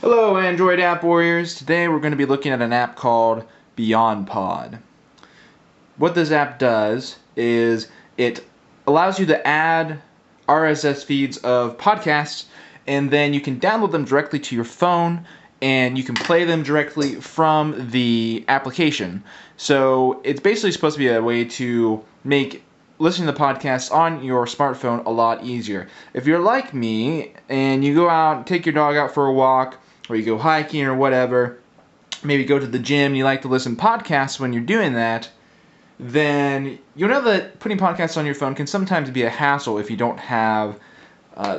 Hello Android app warriors. Today we're going to be looking at an app called BeyondPod. What this app does is it allows you to add RSS feeds of podcasts, and then you can download them directly to your phone and you can play them directly from the application. So it's basically supposed to be a way to make listening to podcasts on your smartphone a lot easier. If you're like me and you go out, take your dog out for a walk, or you go hiking or whatever, maybe go to the gym, you like to listen to podcasts when you're doing that, then you'll know that putting podcasts on your phone can sometimes be a hassle if you don't have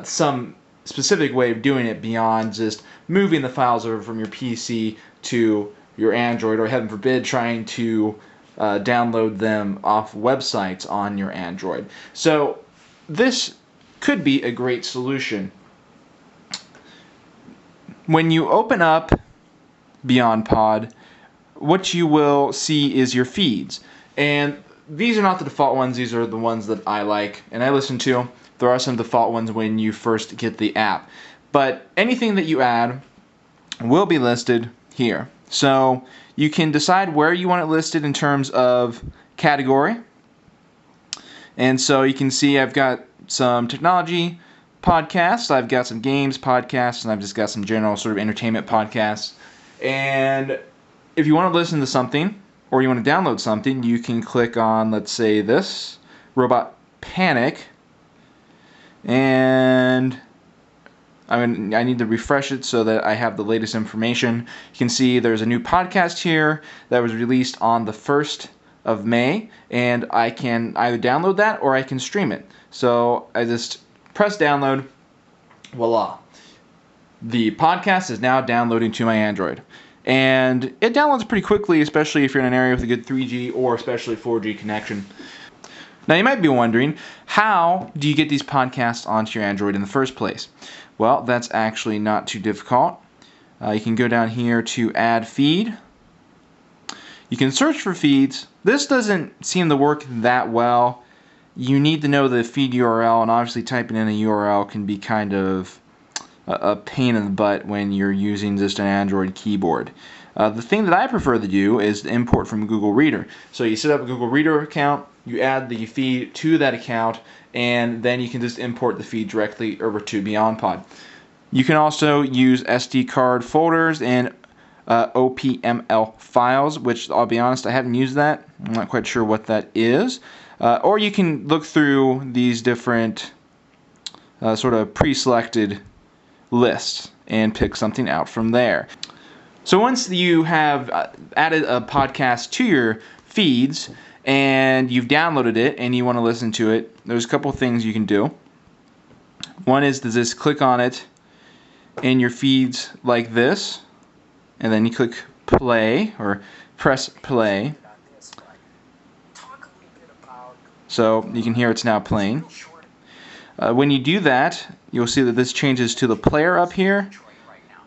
some specific way of doing it beyond just moving the files over from your PC to your Android, or heaven forbid, trying to download them off websites on your Android. So this could be a great solution. When you open up BeyondPod, what you will see is your feeds. And these are not the default ones, these are the ones that I like and I listen to. There are some default ones when you first get the app. But anything that you add will be listed here. So you can decide where you want it listed in terms of category. And so you can see I've got some technology podcasts, I've got some games podcasts, and I've just got some general sort of entertainment podcasts. And if you want to listen to something, or you want to download something, you can click on, let's say this, Robot Panic, and I need to refresh it so that I have the latest information. You can see there's a new podcast here that was released on the 1st of May, and I can either download that or I can stream it. So I just press download, voila. The podcast is now downloading to my Android. And it downloads pretty quickly, especially if you're in an area with a good 3G or especially 4G connection. Now you might be wondering, how do you get these podcasts onto your Android in the first place? Well, that's actually not too difficult. You can go down here to add feed. You can search for feeds. This doesn't seem to work that well. You need to know the feed URL, and obviously typing in a URL can be kind of a pain in the butt when you're using just an Android keyboard. The thing that I prefer to do is to import from Google Reader. So you set up a Google Reader account, you add the feed to that account, and then you can just import the feed directly over to BeyondPod. You can also use SD card folders and OPML files, which I'll be honest, I haven't used that. I'm not quite sure what that is. Or you can look through these different sort of pre-selected lists and pick something out from there. So once you have added a podcast to your feeds and you've downloaded it and you want to listen to it, there's a couple things you can do. One is to just click on it in your feeds like this, and then you click play or press play. So you can hear it's now playing. When you do that, you'll see that this changes to the player up here.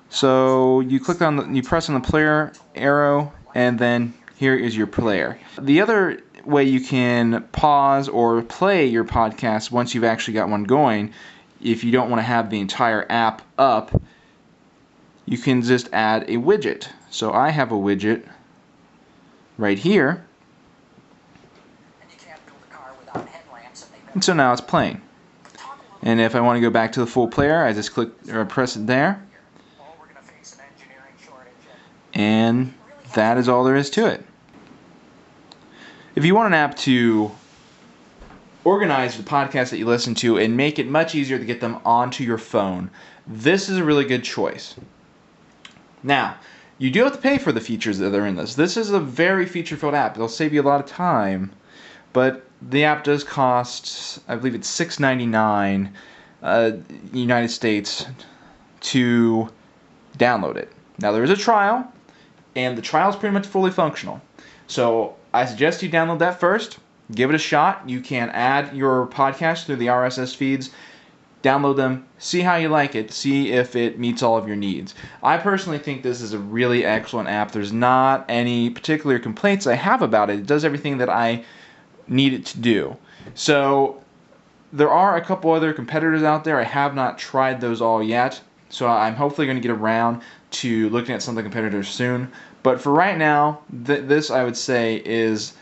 So you click on you press on the player arrow, and then here is your player. The other way you can pause or play your podcast once you've actually got one going, if you don't want to have the entire app up, you can just add a widget. So I have a widget right here. And so now it's playing. And if I want to go back to the full player, I just click or press it there. And that is all there is to it. If you want an app to organize the podcasts that you listen to and make it much easier to get them onto your phone, this is a really good choice. Now, you do have to pay for the features that are in this. This is a very feature-filled app. It'll save you a lot of time, but the app does cost, I believe it's $6.99 United States to download it. Now there is a trial, and the trial is pretty much fully functional. So I suggest you download that first, give it a shot. You can add your podcast through the RSS feeds, download them, see how you like it, see if it meets all of your needs. I personally think this is a really excellent app. There's not any particular complaints I have about it. It does everything that I need it to do. So there are a couple other competitors out there. I have not tried those all yet. So I'm hopefully going to get around to looking at some of the competitors soon. But for right now, this I would say is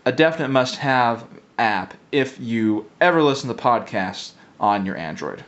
a definite must-have app if you ever listen to podcasts on your Android.